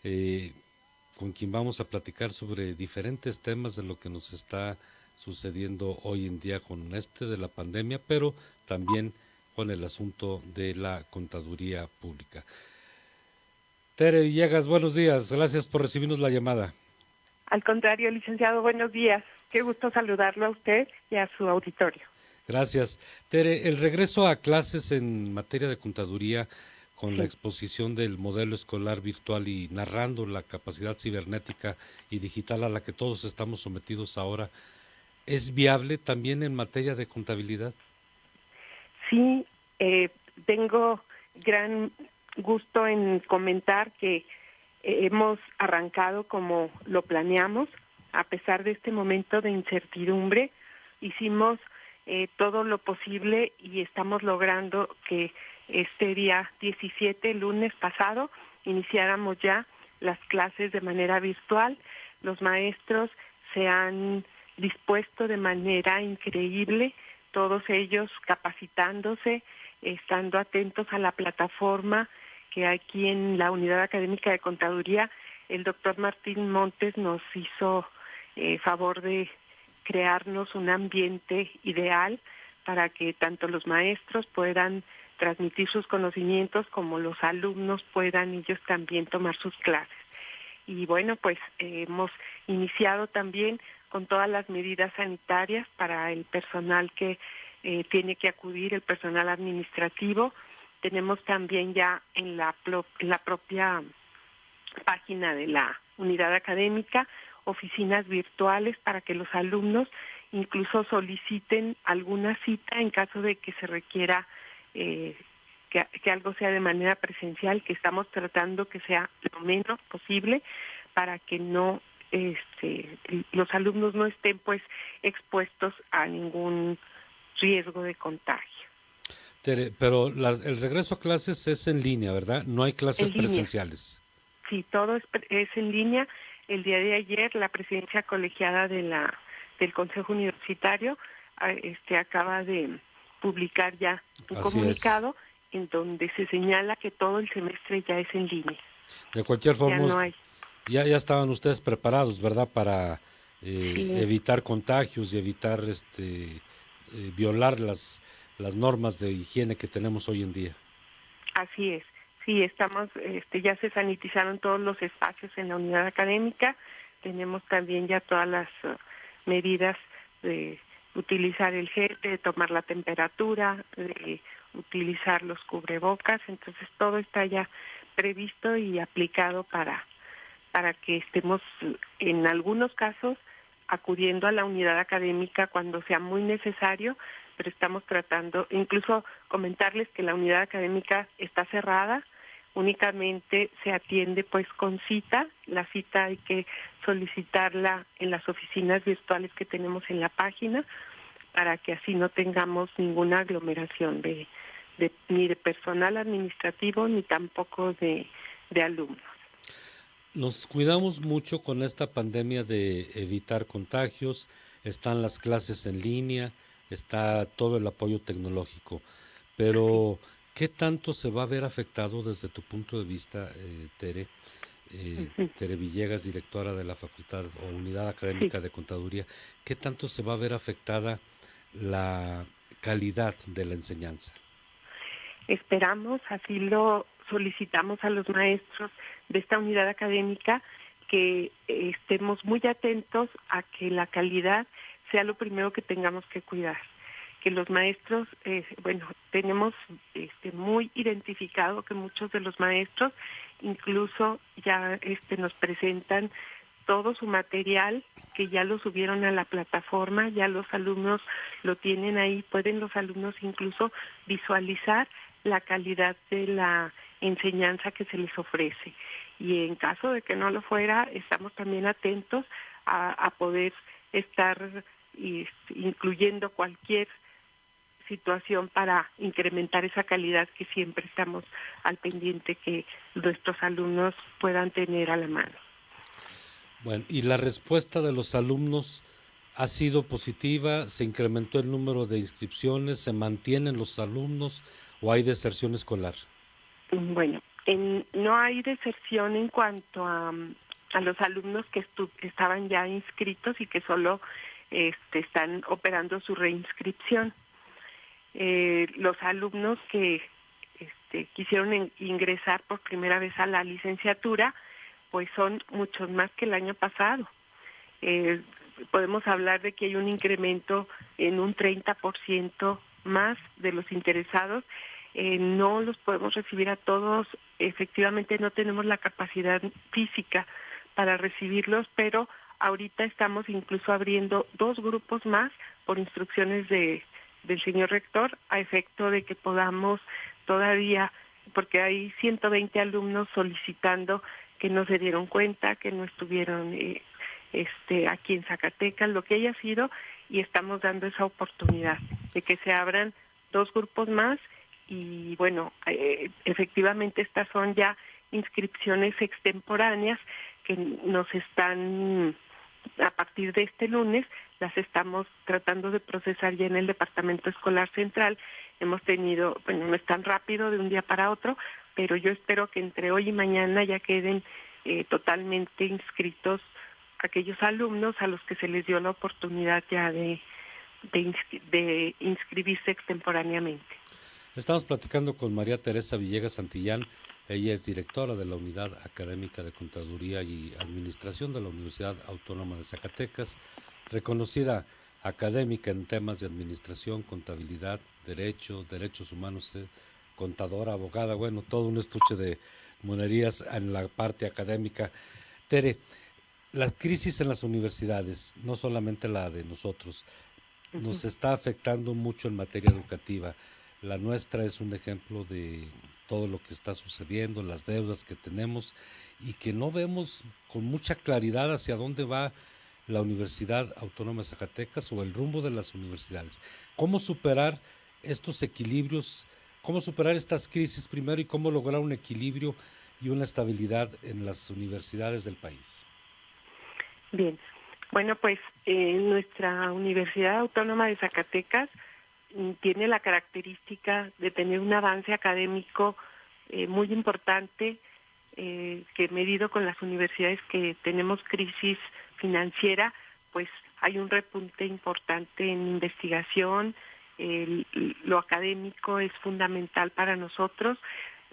eh, con quien vamos a platicar sobre diferentes temas de lo que nos está sucediendo hoy en día con de la pandemia, pero también con el asunto de la contaduría pública. Tere Villegas, buenos días, gracias por recibirnos la llamada. Al contrario, licenciado, buenos días. Qué gusto saludarlo a usted y a su auditorio. Gracias. Tere, el regreso a clases en materia de contaduría con la Sí, exposición del modelo escolar virtual y narrando la capacidad cibernética y digital a la que todos estamos sometidos ahora, ¿es viable también en materia de contabilidad? sí, tengo gran gusto en comentar que hemos arrancado como lo planeamos, a pesar de este momento de incertidumbre. Hicimos todo lo posible y estamos logrando que este día 17, lunes pasado, iniciáramos ya las clases de manera virtual. Los maestros se han dispuesto de manera increíble, todos ellos capacitándose, estando atentos a la plataforma que aquí en la Unidad Académica de Contaduría el doctor Martín Montes nos hizo favor de crearnos un ambiente ideal para que tanto los maestros puedan transmitir sus conocimientos como los alumnos puedan ellos también tomar sus clases. Y bueno, pues hemos iniciado también con todas las medidas sanitarias para el personal que tiene que acudir, el personal administrativo. Tenemos también ya en la propia página de la unidad académica oficinas virtuales para que los alumnos incluso soliciten alguna cita en caso de que se requiera que algo sea de manera presencial, que estamos tratando que sea lo menos posible para que no los alumnos no estén pues expuestos a ningún riesgo de contagio. Tere, pero el regreso a clases es en línea, ¿verdad? No hay En clases línea, presenciales. sí, todo es en línea. El día de ayer la presidencia colegiada del Consejo Universitario acaba de publicar ya un Así es. comunicado en donde se señala que todo el semestre ya es en línea. De cualquier Ya forma, no hay. ya estaban ustedes preparados, ¿verdad? Para Sí, evitar contagios y evitar violar las normas de higiene que tenemos hoy en día. así es. Sí, estamos, ya se sanitizaron todos los espacios en la unidad académica. Tenemos también ya todas las medidas de utilizar el gel, de tomar la temperatura, de utilizar los cubrebocas. Entonces todo está ya previsto y aplicado para que estemos en algunos casos acudiendo a la unidad académica cuando sea muy necesario, pero estamos tratando, incluso comentarles que la unidad académica está cerrada, únicamente se atiende pues con cita, la cita hay que solicitarla en las oficinas virtuales que tenemos en la página para que así no tengamos ninguna aglomeración ni de personal administrativo ni tampoco de alumnos. Nos cuidamos mucho con esta pandemia de evitar contagios, están las clases en línea, está todo el apoyo tecnológico, Sí. pero ¿qué tanto se va a ver afectado desde tu punto de vista, Tere? Ujú. Tere Villegas, directora de la Facultad o Unidad Sí, Académica de Contaduría, ¿qué tanto se va a ver afectada la calidad de la enseñanza? esperamos, así lo solicitamos a los maestros de esta unidad académica, que estemos muy atentos a que la calidad sea lo primero que tengamos que cuidar. Que los maestros, tenemos muy identificado que muchos de los maestros incluso ya nos presentan todo su material que ya lo subieron a la plataforma, ya los alumnos lo tienen ahí, pueden los alumnos incluso visualizar la calidad de la enseñanza que se les ofrece. Y en caso de que no lo fuera, estamos también atentos a poder estar incluyendo cualquier situación para incrementar esa calidad que siempre estamos al pendiente que nuestros alumnos puedan tener a la mano. Bueno, y la respuesta de los alumnos ha sido positiva, se incrementó el número de inscripciones, se mantienen los alumnos o hay deserción escolar. Bueno, No hay deserción en cuanto a los alumnos que estaban ya inscritos y que solo están operando su reinscripción. Los alumnos que quisieron ingresar por primera vez a la licenciatura, pues son muchos más que el año pasado. Podemos hablar de que hay un incremento en un 30% más de los interesados. No los podemos recibir a todos, efectivamente no tenemos la capacidad física para recibirlos, pero ahorita estamos incluso abriendo 2 grupos más por instrucciones del señor rector, a efecto de que podamos todavía, porque hay 120 alumnos solicitando que no se dieron cuenta, que no estuvieron aquí en Zacatecas, lo que haya sido, y estamos dando esa oportunidad de que se abran 2 grupos más. Y bueno, efectivamente estas son ya inscripciones extemporáneas que nos están, a partir de este lunes, las estamos tratando de procesar ya en el Departamento Escolar Central. Hemos tenido, bueno, no es tan rápido de un día para otro, pero yo espero que entre hoy y mañana ya queden totalmente inscritos aquellos alumnos a los que se les dio la oportunidad ya de inscribirse extemporáneamente. Estamos platicando con María Teresa Villegas Santillán. Ella es directora de la Unidad Académica de Contaduría y Administración de la Universidad Autónoma de Zacatecas, reconocida académica en temas de administración, contabilidad, derechos humanos, contadora, abogada, bueno, todo un estuche de monerías en la parte académica. Tere, la crisis en las universidades, no solamente la de nosotros, nos está afectando mucho en materia educativa. La nuestra es un ejemplo de todo lo que está sucediendo, las deudas que tenemos y que no vemos con mucha claridad hacia dónde va la Universidad Autónoma de Zacatecas o el rumbo de las universidades. ¿Cómo superar estos equilibrios? ¿Cómo superar estas crisis primero y cómo lograr un equilibrio y una estabilidad en las universidades del país? Bien, bueno, pues nuestra Universidad Autónoma de Zacatecas tiene la característica de tener un avance académico muy importante, que medido con las universidades que tenemos crisis financiera, pues hay un repunte importante en investigación. Lo académico es fundamental para nosotros.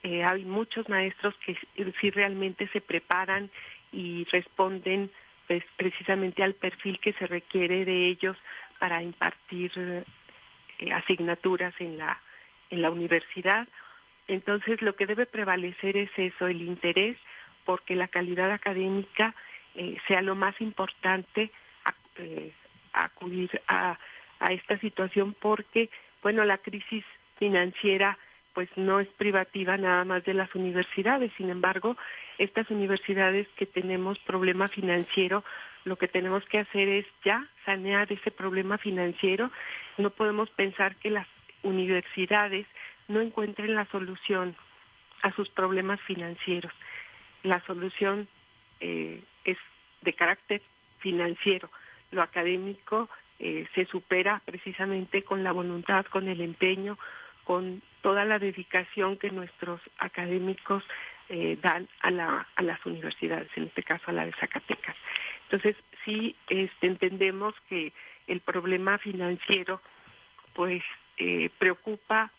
Hay muchos maestros que sí realmente se preparan y responden pues precisamente al perfil que se requiere de ellos para impartir asignaturas en la universidad. Entonces lo que debe prevalecer es eso, el interés porque la calidad académica sea lo más importante, acudir a esta situación, porque bueno, la crisis financiera pues no es privativa nada más de las universidades. Sin embargo, estas universidades que tenemos problema financiero, lo que tenemos que hacer es ya sanear ese problema financiero. No podemos pensar que las universidades no encuentren la solución a sus problemas financieros. La solución es de carácter financiero. Lo académico se supera precisamente con la voluntad, con el empeño, con toda la dedicación que nuestros académicos dan a las universidades, en este caso a la de Zacatecas. Entonces, sí entendemos que el problema financiero pues preocupa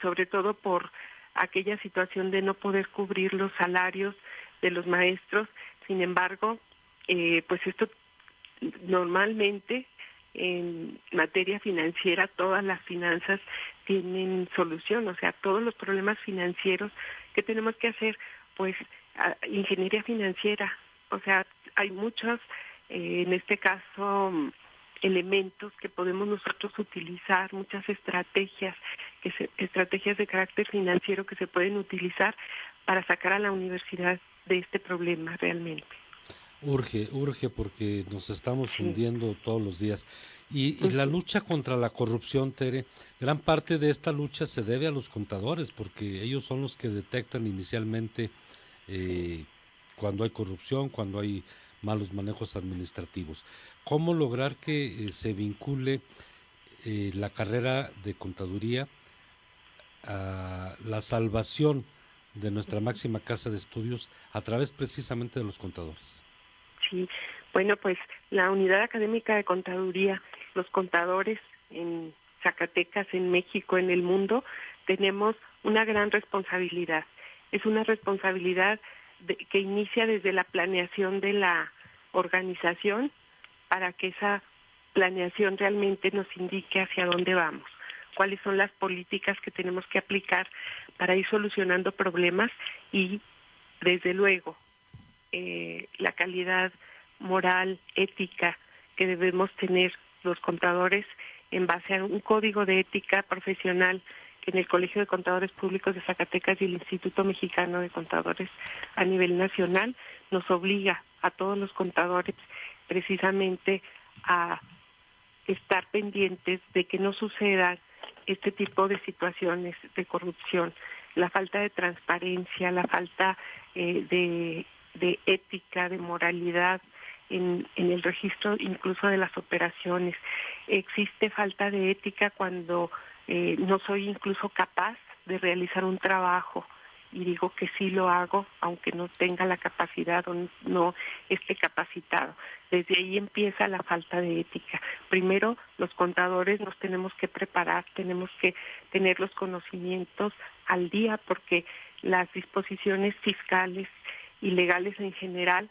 sobre todo por aquella situación de no poder cubrir los salarios de los maestros. Sin embargo, pues esto normalmente en materia financiera todas las finanzas tienen solución, o sea, todos los problemas financieros que tenemos que hacer, pues ingeniería financiera, o sea, hay muchos, en este caso, elementos que podemos nosotros utilizar, muchas estrategias de carácter financiero que se pueden utilizar para sacar a la universidad de este problema realmente. Urge porque nos estamos hundiendo todos los días. Y la lucha contra la corrupción, Tere, gran parte de esta lucha se debe a los contadores, porque ellos son los que detectan inicialmente cuando hay corrupción, cuando hay malos manejos administrativos. ¿Cómo lograr que se vincule la carrera de contaduría a la salvación de nuestra máxima casa de estudios a través precisamente de los contadores. Sí, bueno, pues la Unidad Académica de Contaduría, los contadores en Zacatecas, en México, en el mundo, tenemos una gran responsabilidad. Es una responsabilidad que inicia desde la planeación de la organización para que esa planeación realmente nos indique hacia dónde vamos, cuáles son las políticas que tenemos que aplicar para ir solucionando problemas y, desde luego, la calidad moral, ética que debemos tener los contadores en base a un código de ética profesional que en el Colegio de Contadores Públicos de Zacatecas y el Instituto Mexicano de Contadores a nivel nacional nos obliga a todos los contadores precisamente a estar pendientes de que no sucedan este tipo de situaciones de corrupción, la falta de transparencia, la falta de ética, de moralidad en el registro incluso de las operaciones. Existe falta de ética cuando no soy incluso capaz de realizar un trabajo y digo que sí lo hago, aunque no tenga la capacidad o no esté capacitado. Desde ahí empieza la falta de ética. Primero, los contadores nos tenemos que preparar, tenemos que tener los conocimientos al día, porque las disposiciones fiscales y legales en general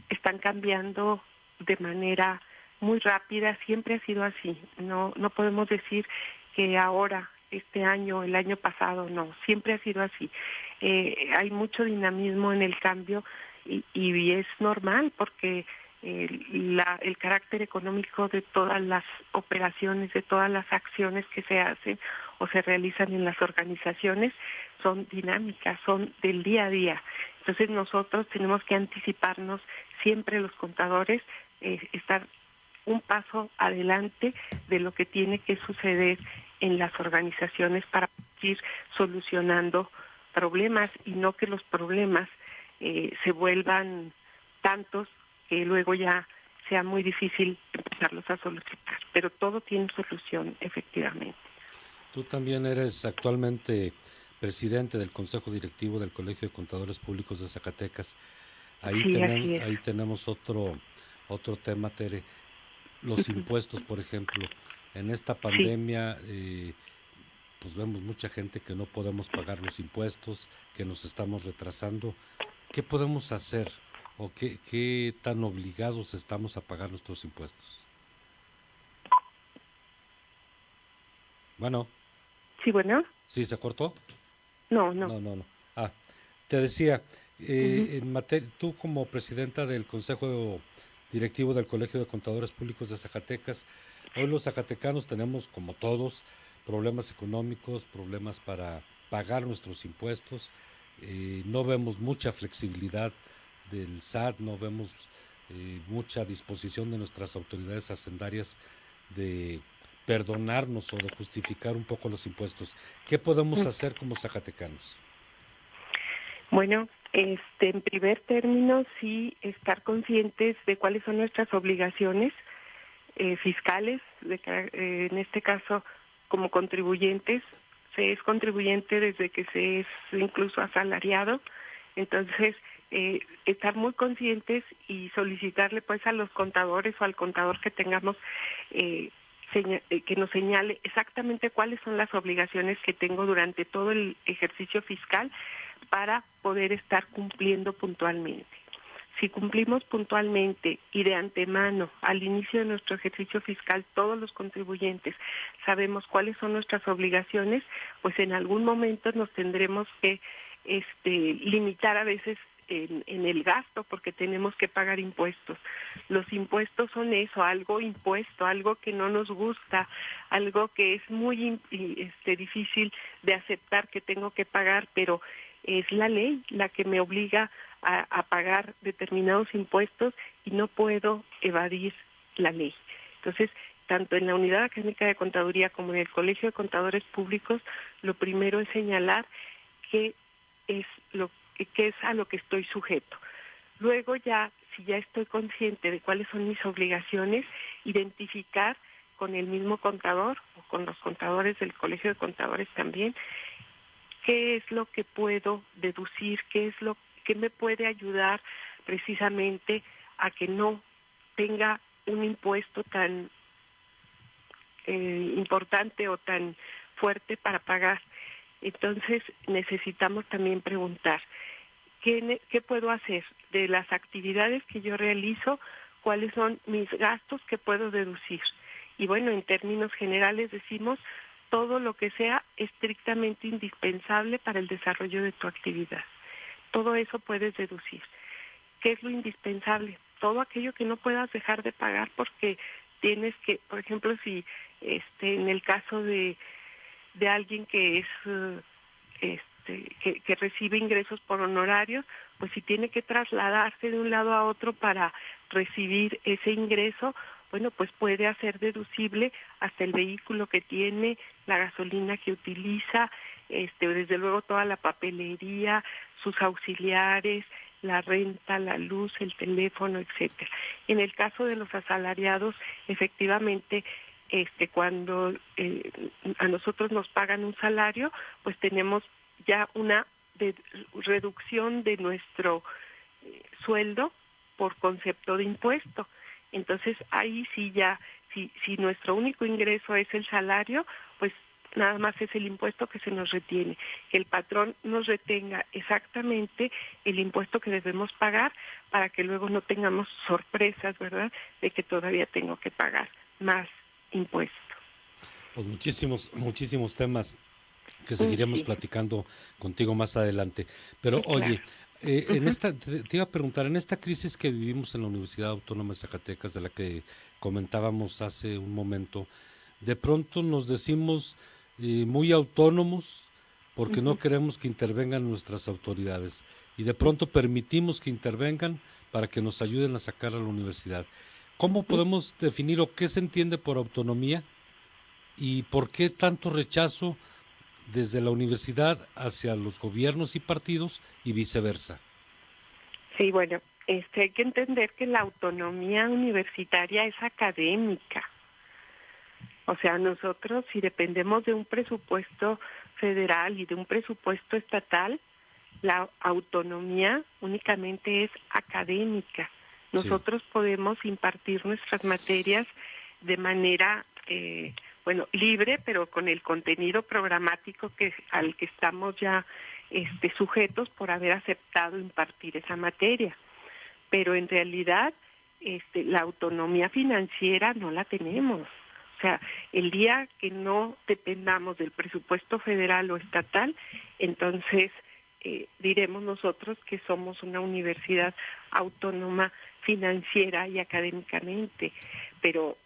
están cambiando de manera muy rápida. Siempre ha sido así. No podemos decir que ahora, este año, el año pasado, no, siempre ha sido así. Hay mucho dinamismo en el cambio y es normal porque el carácter económico de todas las operaciones, de todas las acciones que se hacen o se realizan en las organizaciones son dinámicas, son del día a día. Entonces nosotros tenemos que anticiparnos siempre, los contadores, estar un paso adelante de lo que tiene que suceder en las organizaciones para ir solucionando problemas y no que los problemas se vuelvan tantos que luego ya sea muy difícil empezarlos a solucionar. Pero todo tiene solución, efectivamente. Tú también eres actualmente presidente del Consejo Directivo del Colegio de Contadores Públicos de Zacatecas. Sí, así es. Ahí tenemos otro tema, Tere. Los impuestos, por ejemplo. En esta Sí. pandemia, pues vemos mucha gente que no podemos pagar los impuestos, que nos estamos retrasando. ¿Qué podemos hacer o qué tan obligados estamos a pagar nuestros impuestos? Bueno, Sí, bueno. ¿sí se cortó? No. No. Ah, te decía, Uh-huh. tú como presidenta del Consejo Directivo del Colegio de Contadores Públicos de Zacatecas, hoy los zacatecanos tenemos, como todos, problemas económicos, problemas para pagar nuestros impuestos, no vemos mucha flexibilidad del SAT, no vemos mucha disposición de nuestras autoridades hacendarias de perdonarnos o de justificar un poco los impuestos. ¿Qué podemos hacer como zacatecanos? Bueno, en primer término, sí estar conscientes de cuáles son nuestras obligaciones fiscales, en este caso como contribuyentes. Se es contribuyente desde que se es incluso asalariado, entonces estar muy conscientes y solicitarle pues a los contadores o al contador que tengamos que nos señale exactamente cuáles son las obligaciones que tengo durante todo el ejercicio fiscal para poder estar cumpliendo puntualmente. Si cumplimos puntualmente y de antemano, al inicio de nuestro ejercicio fiscal, todos los contribuyentes sabemos cuáles son nuestras obligaciones, pues en algún momento nos tendremos que limitar a veces en el gasto porque tenemos que pagar impuestos. Los impuestos son eso, algo impuesto, algo que no nos gusta, algo que es muy difícil de aceptar que tengo que pagar, pero es la ley la que me obliga a pagar determinados impuestos y no puedo evadir la ley. Entonces, tanto en la Unidad Académica de Contaduría como en el Colegio de Contadores Públicos, lo primero es señalar qué es a lo que estoy sujeto. Luego ya, si ya estoy consciente de cuáles son mis obligaciones, identificar con el mismo contador o con los contadores del Colegio de Contadores también qué es lo que puedo deducir, qué es lo que me puede ayudar precisamente a que no tenga un impuesto tan importante o tan fuerte para pagar. Entonces necesitamos también preguntar, ¿qué puedo hacer de las actividades que yo realizo? ¿Cuáles son mis gastos que puedo deducir? Y bueno, en términos generales decimos todo lo que sea estrictamente indispensable para el desarrollo de tu actividad. Todo eso puedes deducir. ¿Qué es lo indispensable? Todo aquello que no puedas dejar de pagar porque tienes que, por ejemplo, si en el caso de alguien que es que recibe ingresos por honorarios, pues si tiene que trasladarse de un lado a otro para recibir ese ingreso, bueno, pues puede hacer deducible hasta el vehículo que tiene, la gasolina que utiliza, desde luego toda la papelería, sus auxiliares, la renta, la luz, el teléfono, etcétera. En el caso de los asalariados, efectivamente, cuando a nosotros nos pagan un salario, pues tenemos ya una reducción de nuestro sueldo por concepto de impuesto. Entonces ahí sí ya, si nuestro único ingreso es el salario, pues nada más es el impuesto que se nos retiene, que el patrón nos retenga exactamente el impuesto que debemos pagar para que luego no tengamos sorpresas, ¿verdad?, de que todavía tengo que pagar más impuesto. Pues muchísimos temas que seguiremos platicando contigo más adelante. Pero Claro. Oye, en esta te iba a preguntar, en esta crisis que vivimos en la Universidad Autónoma de Zacatecas, de la que comentábamos hace un momento, de pronto nos decimos muy autónomos porque no queremos que intervengan nuestras autoridades y de pronto permitimos que intervengan para que nos ayuden a sacar a la universidad. ¿Cómo podemos definir o qué se entiende por autonomía y por qué tanto rechazo desde la universidad hacia los gobiernos y partidos y viceversa? Sí, bueno, hay que entender que la autonomía universitaria es académica. O sea, nosotros si dependemos de un presupuesto federal y de un presupuesto estatal, la autonomía únicamente es académica. Nosotros podemos impartir nuestras materias de manera, libre, pero con el contenido programático al que estamos ya sujetos por haber aceptado impartir esa materia. Pero en realidad, la autonomía financiera no la tenemos. O sea, el día que no dependamos del presupuesto federal o estatal, entonces diremos nosotros que somos una universidad autónoma financiera y académicamente, pero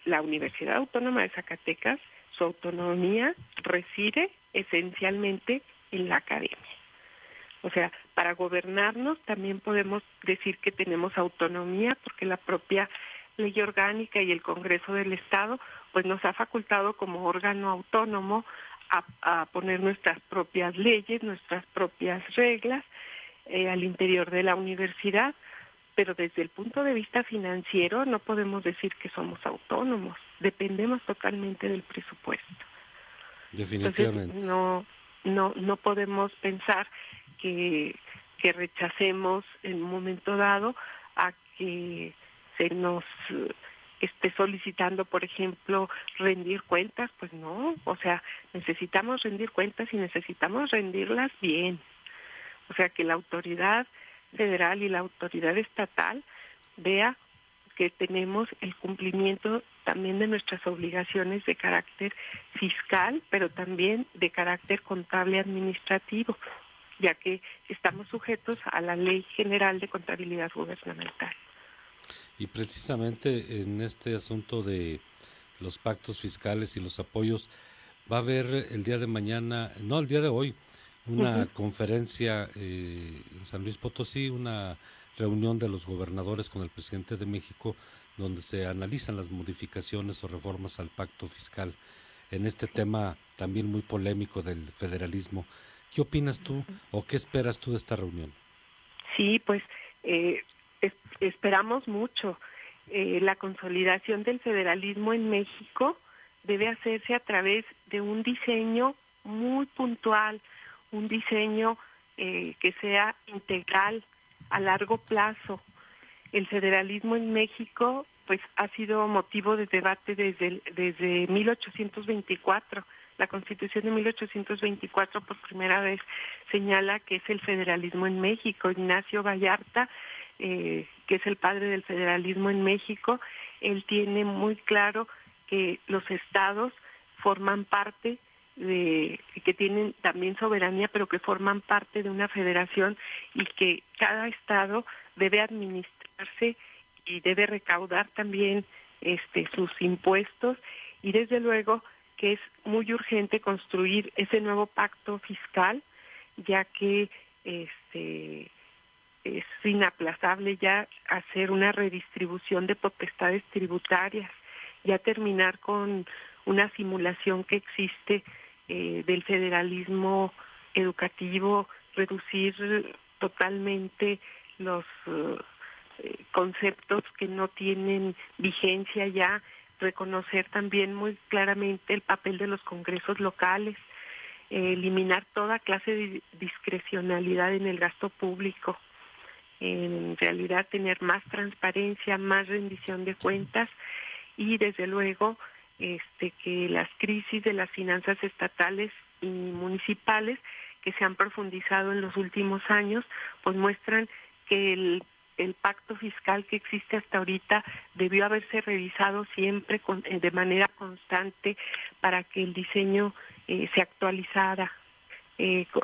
la Universidad Autónoma de Zacatecas, su autonomía reside esencialmente en la academia. O sea, para gobernarnos también podemos decir que tenemos autonomía porque la propia ley orgánica y el Congreso del Estado pues nos ha facultado como órgano autónomo a poner nuestras propias leyes, nuestras propias reglas al interior de la universidad, pero desde el punto de vista financiero no podemos decir que somos autónomos, dependemos totalmente del presupuesto. Definitivamente. Entonces no podemos pensar que rechacemos en un momento dado a que se nos esté solicitando, por ejemplo, rendir cuentas, pues no, o sea, necesitamos rendir cuentas y necesitamos rendirlas bien. O sea, que la autoridad federal y la autoridad estatal vea que tenemos el cumplimiento también de nuestras obligaciones de carácter fiscal, pero también de carácter contable administrativo, ya que estamos sujetos a la Ley General de Contabilidad Gubernamental. Y precisamente en este asunto de los pactos fiscales y los apoyos, va a haber el día de mañana, no, el día de hoy, una conferencia en San Luis Potosí, una reunión de los gobernadores con el presidente de México, donde se analizan las modificaciones o reformas al pacto fiscal en este tema también muy polémico del federalismo. ¿Qué opinas tú o qué esperas tú de esta reunión? Sí, pues esperamos mucho. La consolidación del federalismo en México debe hacerse a través de un diseño muy puntual, un diseño que sea integral a largo plazo. El federalismo en México pues ha sido motivo de debate desde 1824. La Constitución de 1824 por primera vez señala que es el federalismo en México. Ignacio Vallarta, que es el padre del federalismo en México, él tiene muy claro que los estados forman parte que tienen también soberanía, pero que forman parte de una federación y que cada estado debe administrarse y debe recaudar también sus impuestos, y desde luego que es muy urgente construir ese nuevo pacto fiscal, ya que es inaplazable ya hacer una redistribución de potestades tributarias, ya terminar con una simulación que existe del federalismo educativo, reducir totalmente los conceptos que no tienen vigencia ya, reconocer también muy claramente el papel de los congresos locales, eliminar toda clase de discrecionalidad en el gasto público, en realidad tener más transparencia, más rendición de cuentas y desde luego que las crisis de las finanzas estatales y municipales que se han profundizado en los últimos años, pues muestran que el pacto fiscal que existe hasta ahorita debió haberse revisado siempre de manera constante para que el diseño se actualizara,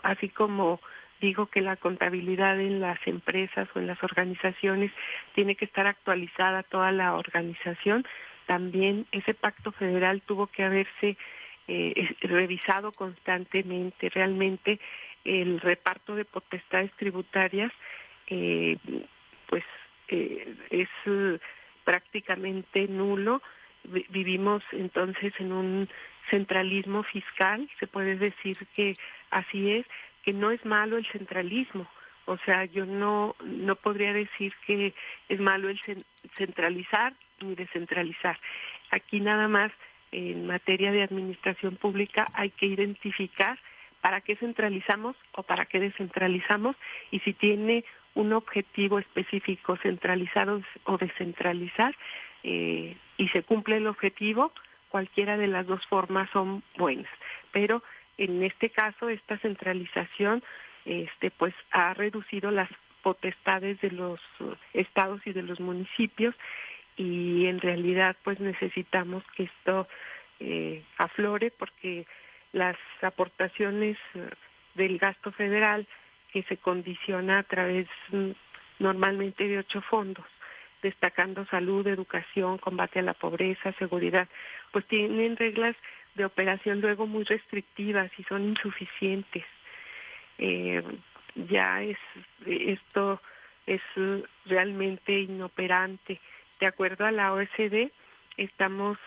así como digo que la contabilidad en las empresas o en las organizaciones tiene que estar actualizada toda la organización. También ese pacto federal tuvo que haberse revisado constantemente. Realmente el reparto de potestades tributarias es prácticamente nulo. Vivimos entonces en un centralismo fiscal, se puede decir que así es, que no es malo el centralismo. O sea, yo no podría decir que es malo el centralizar ni descentralizar. Aquí nada más en materia de administración pública hay que identificar para qué centralizamos o para qué descentralizamos y si tiene un objetivo específico, centralizar o descentralizar, y se cumple el objetivo, cualquiera de las dos formas son buenas. Pero en este caso, esta centralización pues ha reducido las potestades de los estados y de los municipios y en realidad pues necesitamos que esto aflore porque las aportaciones del gasto federal que se condiciona a través normalmente de 8 fondos, destacando salud, educación, combate a la pobreza, seguridad, pues tienen reglas de operación luego muy restrictivas y son insuficientes. Esto es realmente inoperante. De acuerdo a la OECD, estamos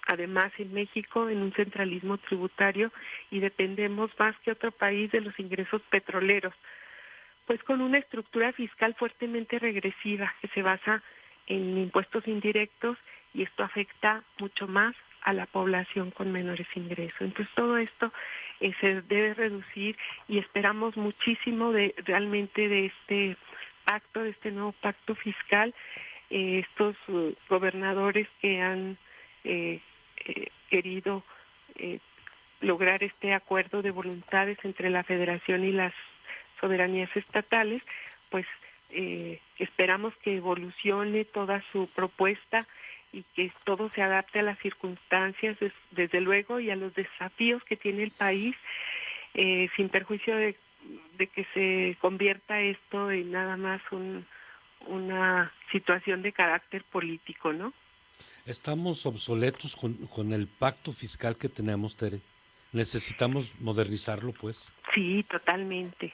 además en México en un centralismo tributario y dependemos más que otro país de los ingresos petroleros, pues con una estructura fiscal fuertemente regresiva que se basa en impuestos indirectos y esto afecta mucho más a la población con menores ingresos. Entonces todo esto se debe reducir y esperamos muchísimo realmente de este pacto, de este nuevo pacto fiscal. Estos gobernadores que han querido lograr este acuerdo de voluntades entre la Federación y las soberanías estatales, pues esperamos que evolucione toda su propuesta y que todo se adapte a las circunstancias, desde luego, y a los desafíos que tiene el país, sin perjuicio de que se convierta esto en nada más una situación de carácter político, ¿no? Estamos obsoletos con el pacto fiscal que tenemos, Tere. Necesitamos modernizarlo, pues. Sí, totalmente.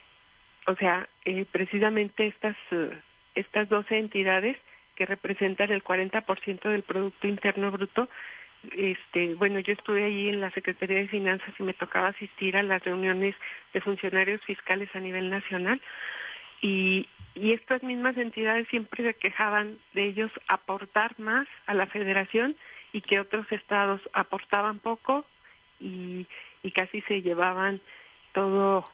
O sea, precisamente estas 12 entidades que representan el 40% del Producto Interno Bruto, bueno, yo estuve ahí en la Secretaría de Finanzas y me tocaba asistir a las reuniones de funcionarios fiscales a nivel nacional y estas mismas entidades siempre se quejaban de ellos aportar más a la Federación y que otros estados aportaban poco y casi se llevaban todo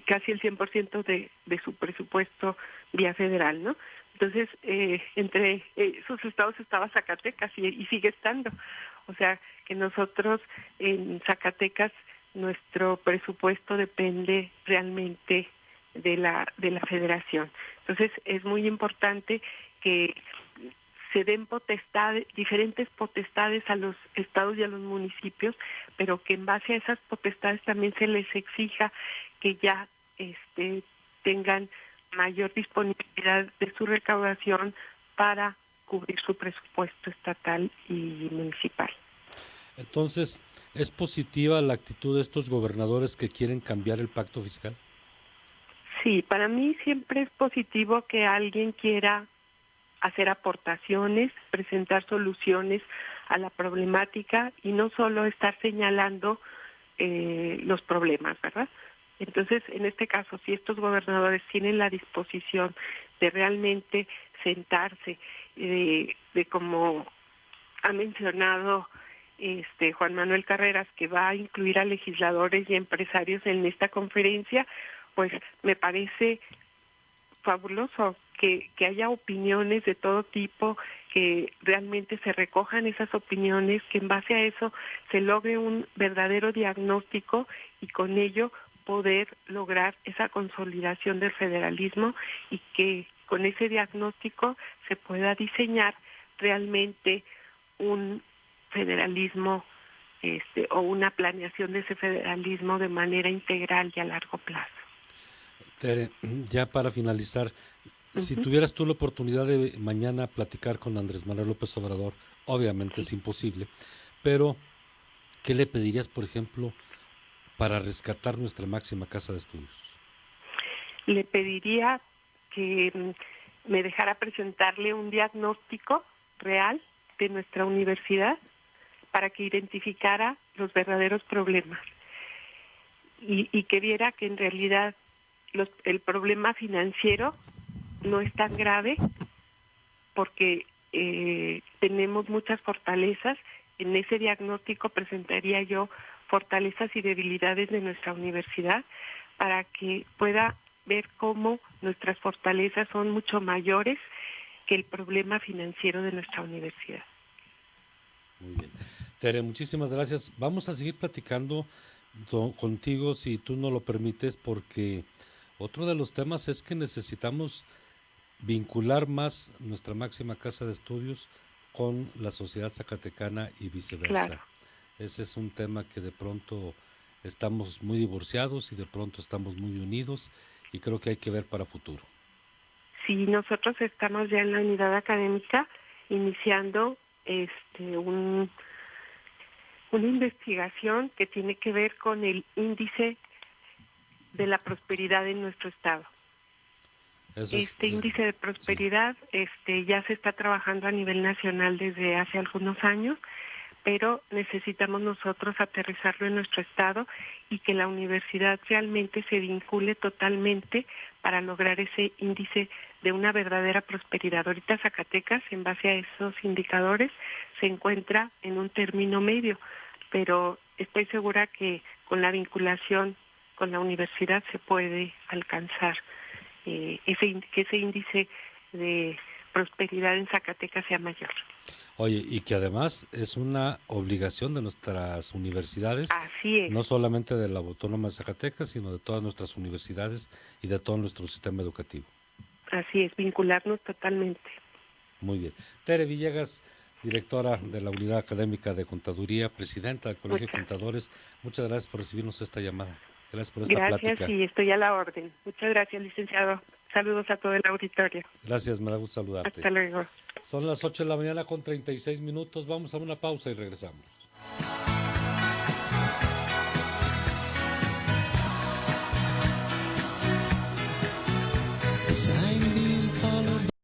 casi el 100% de su presupuesto vía federal, ¿no? Entonces, entre esos estados estaba Zacatecas y sigue estando. O sea, que nosotros en Zacatecas nuestro presupuesto depende realmente de la federación. Entonces, es muy importante que se den diferentes potestades a los estados y a los municipios, pero que en base a esas potestades también se les exija que ya tengan mayor disponibilidad de su recaudación para cubrir su presupuesto estatal y municipal. Entonces, ¿es positiva la actitud de estos gobernadores que quieren cambiar el pacto fiscal? Sí, para mí siempre es positivo que alguien quiera hacer aportaciones, presentar soluciones a la problemática y no solo estar señalando los problemas, ¿verdad? Entonces, en este caso, si estos gobernadores tienen la disposición de realmente sentarse, de como ha mencionado Juan Manuel Carreras, que va a incluir a legisladores y empresarios en esta conferencia, pues me parece fabuloso que haya opiniones de todo tipo, que realmente se recojan esas opiniones, que en base a eso se logre un verdadero diagnóstico y con ello poder lograr esa consolidación del federalismo y que con ese diagnóstico se pueda diseñar realmente un federalismo o una planeación de ese federalismo de manera integral y a largo plazo. Tere, ya para finalizar, si tuvieras tú la oportunidad de mañana platicar con Andrés Manuel López Obrador, obviamente es imposible, pero ¿qué le pedirías, por ejemplo, para rescatar nuestra máxima casa de estudios? Le pediría que me dejara presentarle un diagnóstico real de nuestra universidad para que identificara los verdaderos problemas y que viera que en realidad el problema financiero no es tan grave porque tenemos muchas fortalezas. En ese diagnóstico presentaría yo fortalezas y debilidades de nuestra universidad para que pueda ver cómo nuestras fortalezas son mucho mayores que el problema financiero de nuestra universidad. Muy bien. Tere, muchísimas gracias. Vamos a seguir platicando contigo si tú no lo permites, porque otro de los temas es que necesitamos vincular más nuestra máxima casa de estudios con la sociedad zacatecana y viceversa. Claro. Ese es un tema que de pronto estamos muy divorciados y de pronto estamos muy unidos y creo que hay que ver para futuro. Sí, nosotros estamos ya en la unidad académica iniciando una investigación que tiene que ver con el índice de la prosperidad en nuestro estado. Índice de prosperidad ya se está trabajando a nivel nacional desde hace algunos años, pero necesitamos nosotros aterrizarlo en nuestro estado y que la universidad realmente se vincule totalmente para lograr ese índice de una verdadera prosperidad. Ahorita Zacatecas, en base a esos indicadores, se encuentra en un término medio, pero estoy segura que con la vinculación con la universidad se puede alcanzar que ese índice de prosperidad en Zacatecas sea mayor. Oye, y que además es una obligación de nuestras universidades, así es, no solamente de la Autónoma de Zacatecas, sino de todas nuestras universidades y de todo nuestro sistema educativo. Así es, vincularnos totalmente. Muy bien. Tere Villegas, directora de la Unidad Académica de Contaduría, presidenta del Colegio de Contadores, muchas gracias por recibirnos esta llamada. Gracias por esta plática. Gracias y estoy a la orden. Muchas gracias, licenciado. Saludos a todo el auditorio. Gracias, me da gusto saludarte. Hasta luego. Son las 8 de la mañana con 36 minutos. Vamos a una pausa y regresamos.